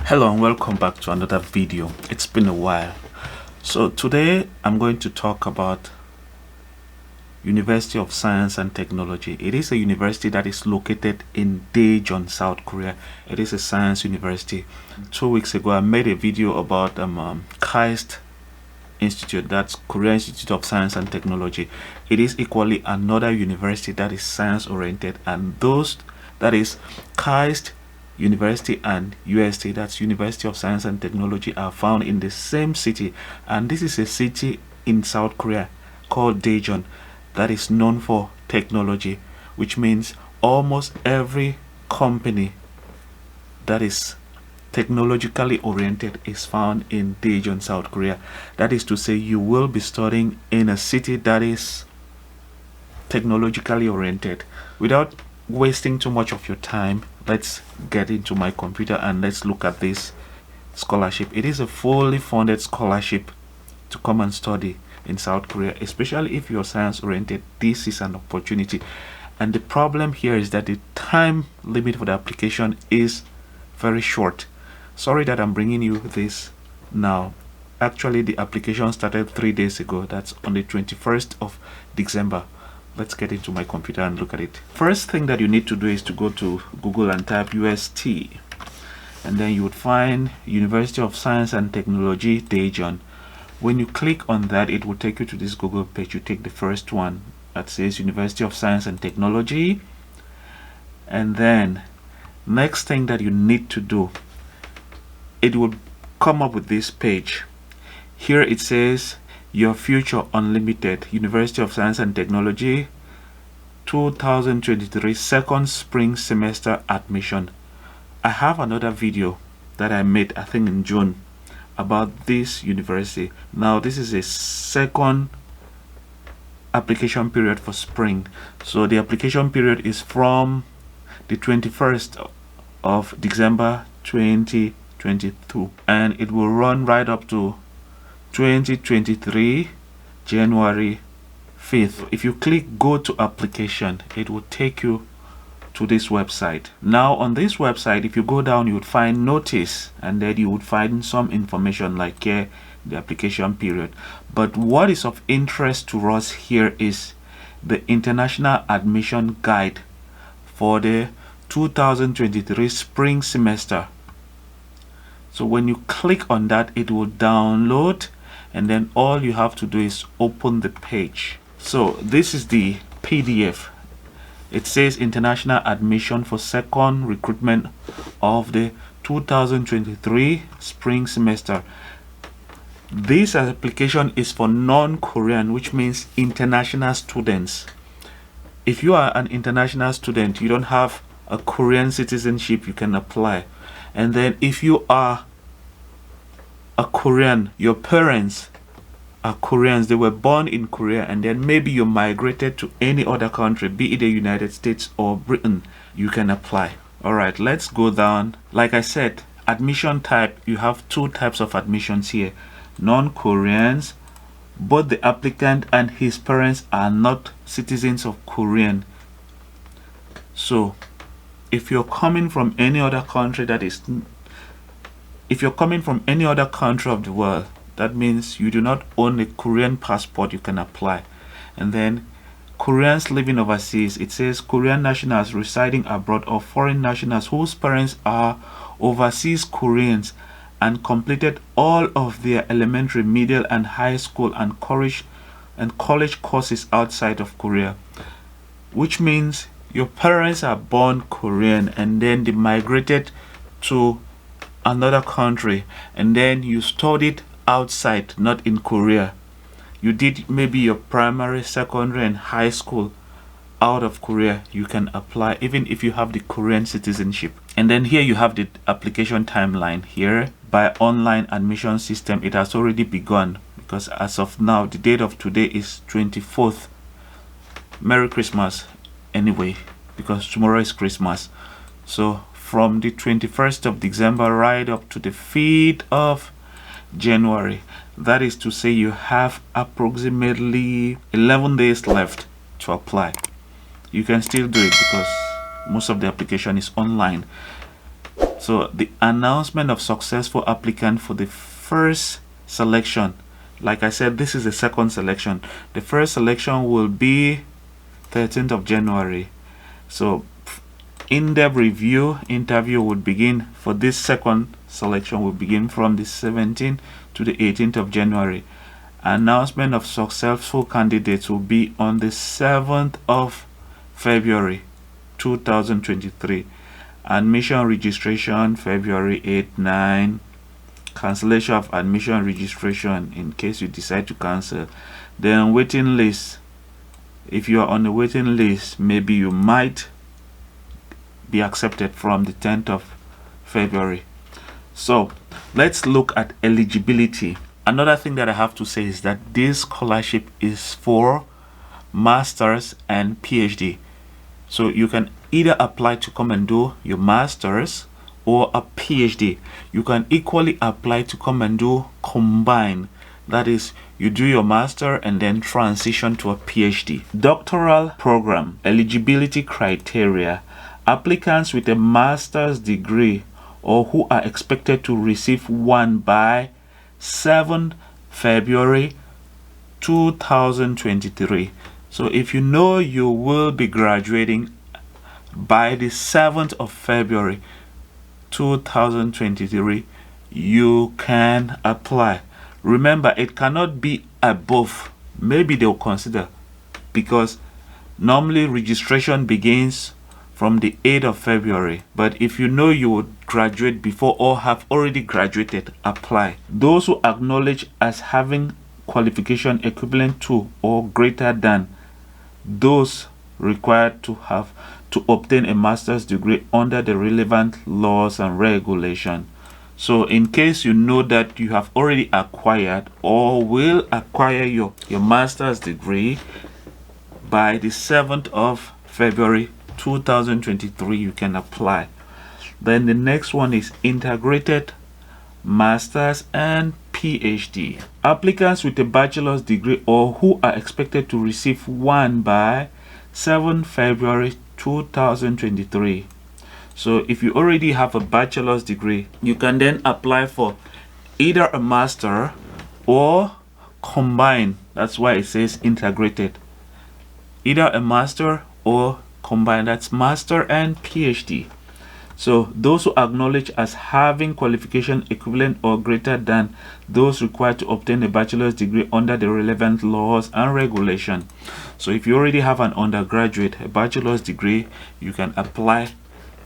Hello and welcome back to another video. It's been a while. So today I'm going to talk about University of Science and Technology. It is a university that is located in Daejeon, South Korea. It is a science university. 2 weeks ago I made a video about KAIST Institute, that's Korea Institute of Science and Technology. It is equally another university that is science oriented, and those that is KAIST University and UST, that's University of Science and Technology, are found in the same city, and this is a city in South Korea called Daejeon that is known for technology, which means almost every company that is technologically oriented is found in Daejeon, South Korea. That is to say, you will be studying in a city that is technologically oriented. Without wasting too much of your time, let's get into my computer and let's look at this scholarship. It is a fully funded scholarship to come and study in South Korea, especially if you're science oriented. This is an opportunity, and the problem here is that the time limit for the application is very short. Sorry that I'm bringing you this now. Actually, the application started 3 days ago. That's on the 21st of December. Let's get into my computer and look at it. First thing that you need to do is to go to Google and type UST, and then you would find University of Science and Technology Daejeon. When you click on that, it will take you to this Google page. You take the first one that says University of Science and Technology, and then next thing that you need to do, it will come up with this page. Here it says Your Future Unlimited, University of Science and Technology 2023 second spring semester admission. I have another video that I made, I think in June, about this university. Now this is a second application period for spring, so the application period is from the 21st of December 2022, and it will run right up to 2023 January 5th. If you click go to application, it will take you to this website. Now on this website, if you go down, you would find notice, and then you would find some information like here the application period. But what is of interest to us here is the international admission guide for the 2023 spring semester. So when you click on that, it will download, and then all you have to do is open the page. So this is the PDF. It says international admission for second recruitment of the 2023 spring semester. This application is for non-Korean, which means international students. If you are an international student, you don't have a Korean citizenship, you can apply. And then if you are a Korean, your parents are Koreans, they were born in Korea, and then maybe you migrated to any other country, be it the United States or Britain, you can apply. Alright, let's go down. Like I said, admission type, you have two types of admissions here. Non-Koreans, both the applicant and his parents are not citizens of Korean. So if you're coming from any other country of the world, that means you do not own a Korean passport, you can apply. And then Koreans living overseas, it says Korean nationals residing abroad or foreign nationals whose parents are overseas Koreans and completed all of their elementary, middle and high school and college courses outside of Korea, which means your parents are born Korean and then they migrated to another country, and then you studied outside, not in Korea. You did maybe your primary, secondary and high school out of Korea, you can apply even if you have the Korean citizenship. And then here you have the application timeline. Here by online admission system, it has already begun, because as of now the date of today is 24th. Merry Christmas anyway, because tomorrow is Christmas. So from the 21st of December right up to the 5th of January, that is to say you have approximately 11 days left to apply. You can still do it because most of the application is online. So So the announcement of successful applicant for the first selection, like I said, this is the second selection. The first selection will be 13th of January. So in-depth review interview would begin for this second selection will begin from the 17th to the 18th of January. Announcement of successful candidates will be on the 7th of February 2023. Admission registration February 8, 9. Cancellation of admission registration in case you decide to cancel. Then waiting list. If you are on the waiting list, maybe you might be accepted from the 10th of February. So let's look at eligibility. Another thing that I have to say is that this scholarship is for masters and PhD. So you can either apply to come and do your masters or a PhD. You can equally apply to come and do combine. That is, you do your master and then transition to a PhD. Doctoral program eligibility criteria. Applicants with a master's degree or who are expected to receive one by 7 February 2023. So if you know you will be graduating by the 7th of February 2023, you can apply. Remember, it cannot be above. Maybe they'll consider, because normally registration begins from the 8th of February. But if you know you would graduate before or have already graduated, apply. Those who acknowledge as having qualification equivalent to or greater than those required to obtain a master's degree under the relevant laws and regulation. So in case you know that you have already acquired or will acquire your master's degree by the 7th of February 2023, you can apply. Then the next one is integrated masters and PhD. Applicants with a bachelor's degree or who are expected to receive one by 7 February 2023. So if you already have a bachelor's degree, you can then apply for either a master or combine. That's why it says integrated. Either a master or combine. That's master and PhD. So those who acknowledge as having qualification equivalent or greater than those required to obtain a bachelor's degree under the relevant laws and regulation. So if you already have an undergraduate, a bachelor's degree, you can apply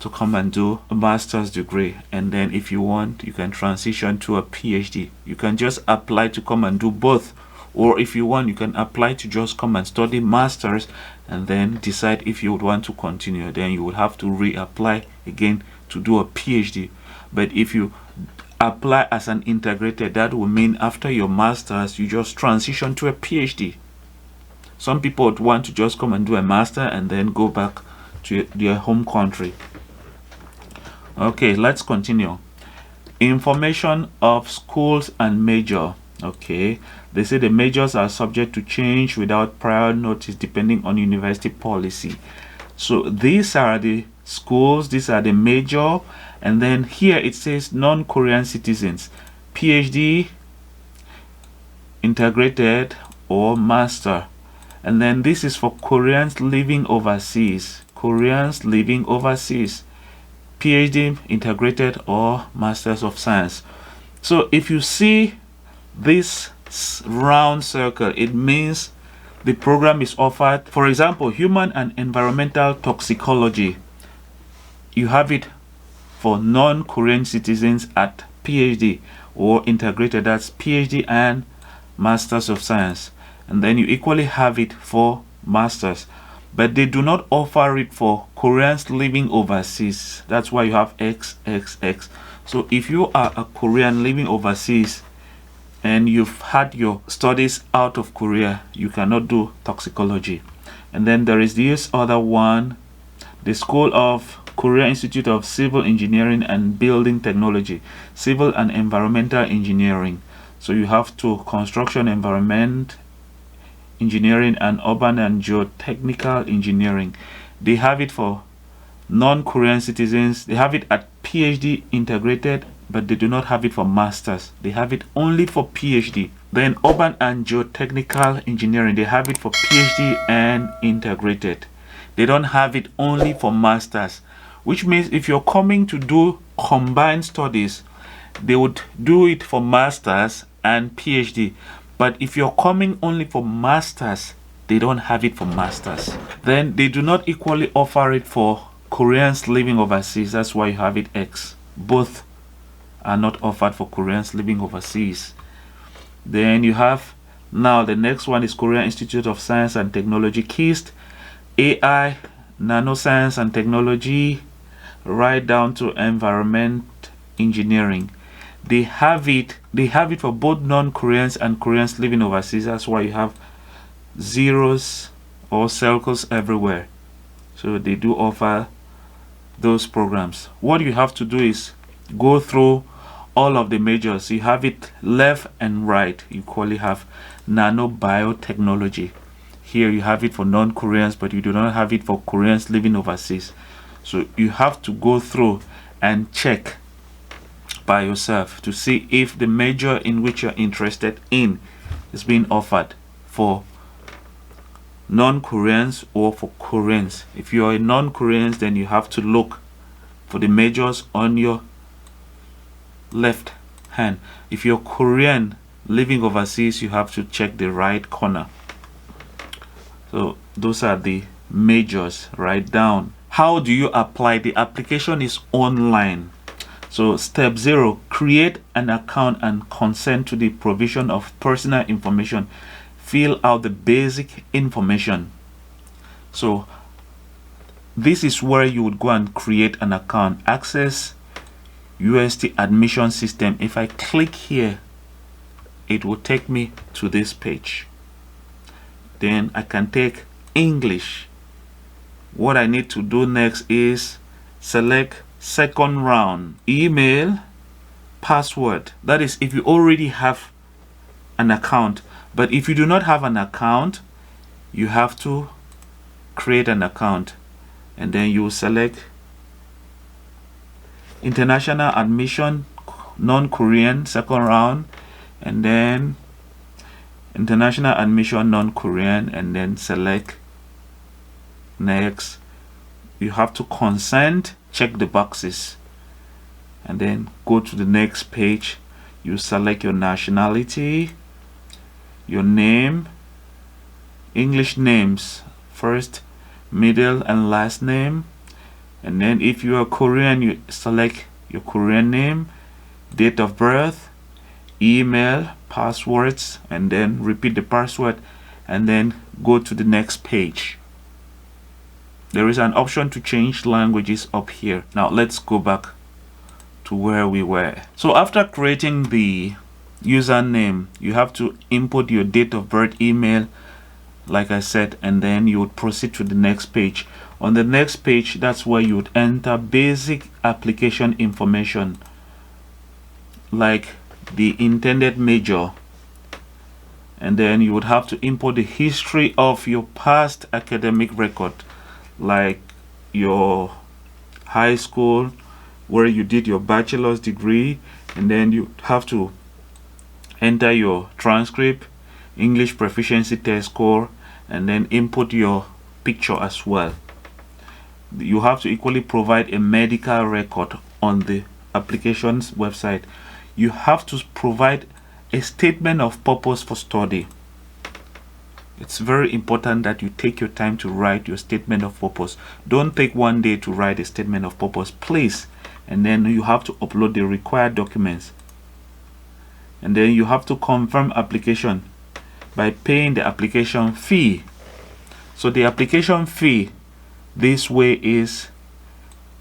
to come and do a master's degree. And then if you want, you can transition to a PhD. You can just apply to come and do both. Or if you want, you can apply to just come and study masters and then decide if you would want to continue. Then you would have to reapply again to do a PhD. But if you apply as an integrated, that will mean after your masters, you just transition to a PhD. Some people would want to just come and do a master and then go back to their home country. Okay, let's continue. Information of schools and major. Okay, they say the majors are subject to change without prior notice depending on university policy. So these are the schools, these are the major, and then here it says non-Korean citizens, PhD, integrated, or master. And then this is for Koreans living overseas. Koreans living overseas, PhD, integrated, or Masters of Science. So if you see this round circle, it means the program is offered. For example, human and environmental toxicology, you have it for non-Korean citizens at PhD or integrated, that's PhD and Masters of Science. And then you equally have it for masters, but they do not offer it for Koreans living overseas. That's why you have XXX. So if you are a Korean living overseas and you've had your studies out of Korea, you cannot do toxicology. And then there is this other one, the School of Korea Institute of Civil Engineering and Building Technology, Civil and Environmental Engineering. So you have to construction, environment, engineering, and urban and geotechnical engineering. They have it for non-Korean citizens, they have it at PhD integrated, but they do not have it for masters. They have it only for PhD. Then urban and geotechnical engineering, they have it for PhD and integrated. They don't have it only for masters, which means if you're coming to do combined studies, they would do it for masters and PhD. But if you're coming only for masters, they don't have it for masters. Then they do not equally offer it for Koreans living overseas. That's why you have it X. Both are not offered for Koreans living overseas. Then you have, now the next one is Korea Institute of Science and Technology, KIST, AI, nanoscience and technology, right down to environment engineering. They have it for both non-Koreans and Koreans living overseas. That's why you have zeros or circles everywhere. So they do offer those programs. What you have to do is go through all of the majors. You have it left and right. You equally have nanobiotechnology. Here you have it for non-Koreans, but you do not have it for Koreans living overseas. So you have to go through and check by yourself to see if the major in which you're interested in is being offered for non-Koreans or for Koreans. If you are a non-Koreans, then you have to look for the majors on your left hand. If you're Korean living overseas, you have to check the right corner. So those are the majors. Write down. How do you apply? The application is online. So step 0, create an account and consent to the provision of personal information. Fill out the basic information. So this is where you would go and create an account. Access UST admission system. If I click here, it will take me to this page. Then I can take English. What I need to do next is select second round, email, password. That is if you already have an account. But if you do not have an account, you have to create an account, and then you select international admission, non-Korean, second round, and then international admission, non-Korean, and then select next. You have to consent, check the boxes, and then go to the next page. You select your nationality, your name, English names, first, middle, and last name. And then if you are Korean, you select your Korean name, date of birth, email, passwords, and then repeat the password, and then go to the next page. There is an option to change languages up here. Now let's go back to where we were. So after creating the username, you have to input your date of birth, email, like I said, and then you would proceed to the next page. On the next page, that's where you would enter basic application information, like the intended major, and then you would have to import the history of your past academic record, like your high school, where you did your bachelor's degree, and then you have to enter your transcript, English proficiency test score, and then input your picture as well. You have to equally provide a medical record on the application's website. You have to provide a statement of purpose for study. It's very important that you take your time to write your statement of purpose. Don't take one day to write a statement of purpose, please. And then you have to upload the required documents. And then you have to confirm application by paying the application fee. So the application fee this way is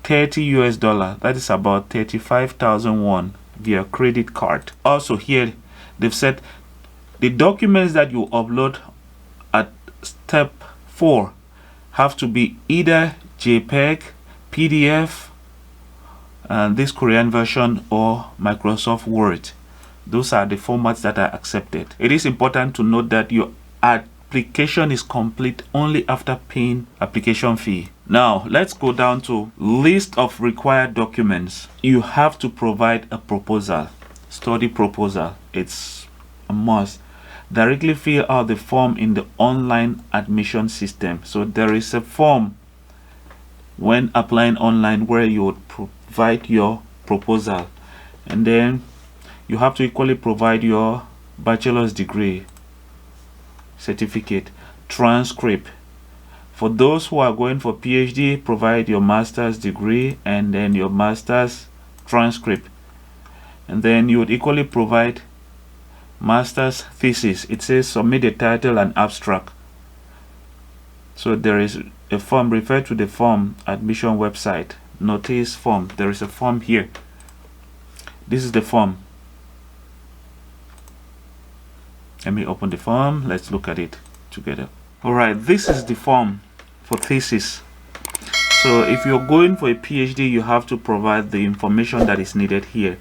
$30 US. That is about 35,000 won via credit card. Also here they've said the documents that you upload at step 4 have to be either JPEG, PDF, and this Korean version, or Microsoft Word. Those are the formats that are accepted. It is important to note that you are application is complete only after paying application fee. Now let's go down to list of required documents. You have to provide a proposal, study proposal. It's a must. Directly fill out the form in the online admission system. So there is a form when applying online where you would provide your proposal, and then you have to equally provide your bachelor's degree certificate, transcript. For those who are going for PhD, provide your master's degree and then your master's transcript. And then you would equally provide master's thesis. It says submit the title and abstract. So there is a form, refer to the form admission website, notice form. There is a form here. This is the form. Let me open the form. Let's look at it together. All right, this is the form for thesis. So if you're going for a PhD, you have to provide the information that is needed here.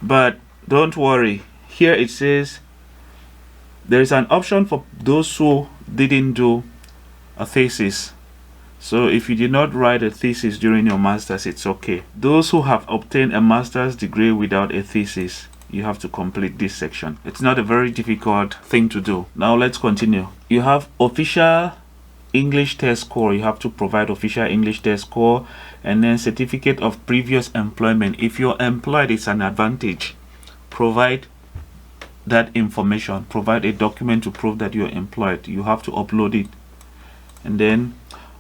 But don't worry, here it says there is an option for those who didn't do a thesis. So if you did not write a thesis during your master's, it's okay. Those who have obtained a master's degree without a thesis, you have to complete this section. It's not a very difficult thing to do. Now let's continue. You have official English test score. You have to provide official English test score, and then certificate of previous employment. If you're employed, it's an advantage. Provide that information. Provide a document to prove that you're employed. You have to upload it. And then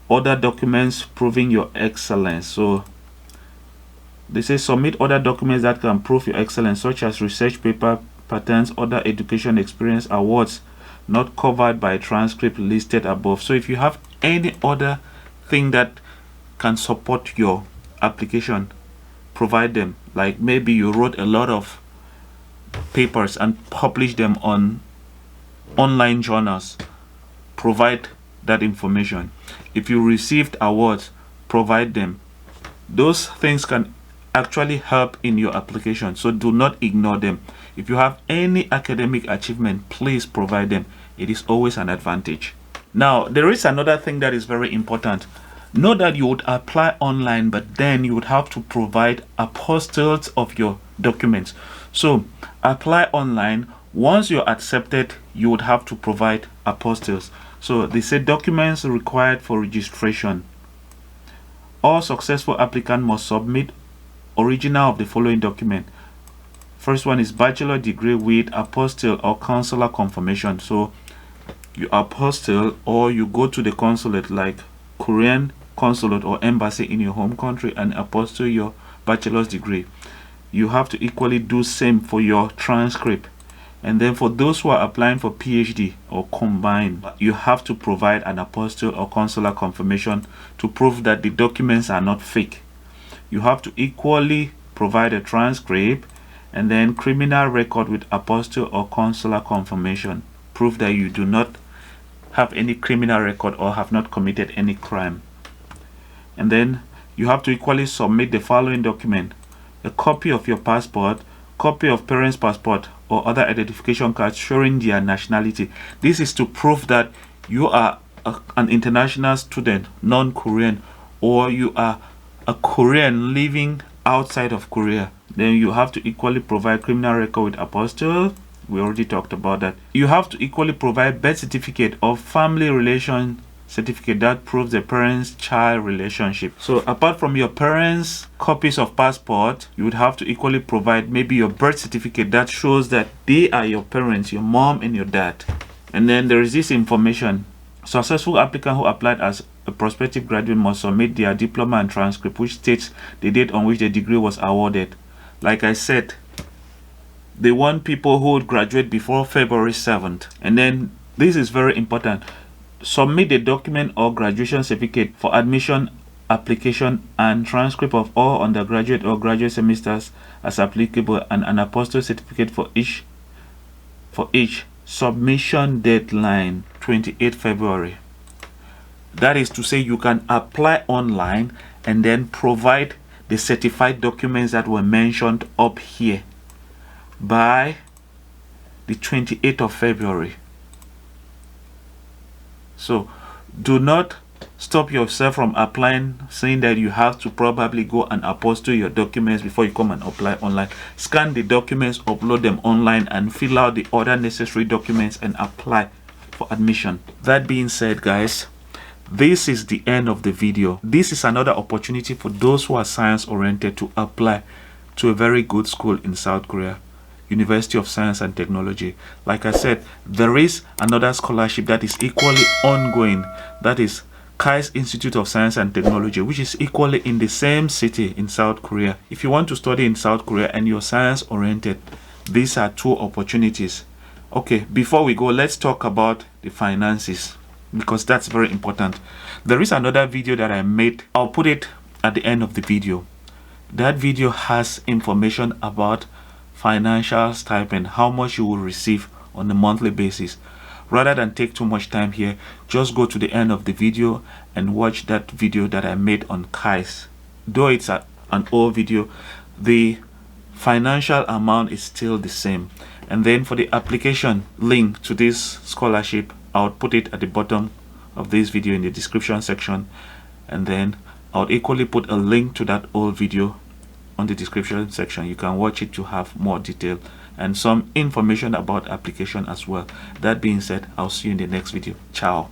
other documents proving your excellence. So they say submit other documents that can prove your excellence, such as research paper, patents, other education experience, awards not covered by transcript listed above. So if you have any other thing that can support your application, provide them. Like maybe you wrote a lot of papers and published them on online journals, provide that information. If you received awards, provide them. Those things can actually help in your application, so do not ignore them. If you have any academic achievement, please provide them. It is always an advantage. Now there is another thing that is very important. Know that you would apply online, but then you would have to provide apostilles of your documents. So apply online. Once you're accepted, you would have to provide apostilles. So they say documents required for registration. All successful applicants must submit original of the following document. First one is bachelor degree with apostille or consular confirmation. So you apostille, or you go to the consulate like Korean consulate or embassy in your home country and apostille your bachelor's degree. You have to equally do same for your transcript. And then for those who are applying for PhD or combined, you have to provide an apostille or consular confirmation to prove that the documents are not fake. You have to equally provide a transcript and then criminal record with apostille or consular confirmation. Prove that you do not have any criminal record or have not committed any crime. And then you have to equally submit the following document: a copy of your passport, copy of parents' passport or other identification cards showing their nationality. This is to prove that you are an international student, non-Korean, or you are a Korean living outside of Korea. Then you have to equally provide criminal record with apostille. We already talked about that. You have to equally provide birth certificate or family relation certificate that proves the parents-child relationship. So apart from your parents' copies of passport, you would have to equally provide maybe your birth certificate that shows that they are your parents, your mom and your dad. And then there is this information: successful applicant who applied as a prospective graduate must submit their diploma and transcript which states the date on which the degree was awarded. Like I said, they want people who would graduate before February 7th. And then this is very important: submit a document or graduation certificate for admission application and transcript of all undergraduate or graduate semesters as applicable, and an apostille certificate for each. Submission deadline 28 February. That is to say, you can apply online and then provide the certified documents that were mentioned up here by the 28th of February. So do not stop yourself from applying, saying that you have to probably go and apostille your documents before you come and apply online. Scan the documents, upload them online, and fill out the other necessary documents and apply for admission. That being said, guys, this is the end of the video. This is another opportunity for those who are science oriented to apply to a very good school in South Korea, University of Science and Technology. Like I said, there is another scholarship that is equally ongoing, that is KAIST Institute of Science and Technology, which is equally in the same city in South Korea. If you want to study in South Korea and you're science oriented, these are two opportunities. Okay, before we go, let's talk about the finances, because that's very important. There is another video that I made. I'll put it at the end of the video. That video has information about financial stipend, how much you will receive on a monthly basis. Rather than take too much time here, just go to the end of the video and watch that video that I made on KAIST. Though it's an old video, the financial amount is still the same. And then for the application link to this scholarship, I'll put it at the bottom of this video in the description section, and then I'll equally put a link to that old video on the description section. You can watch it to have more detail and some information about application as well. That being said, I'll see you in the next video. Ciao.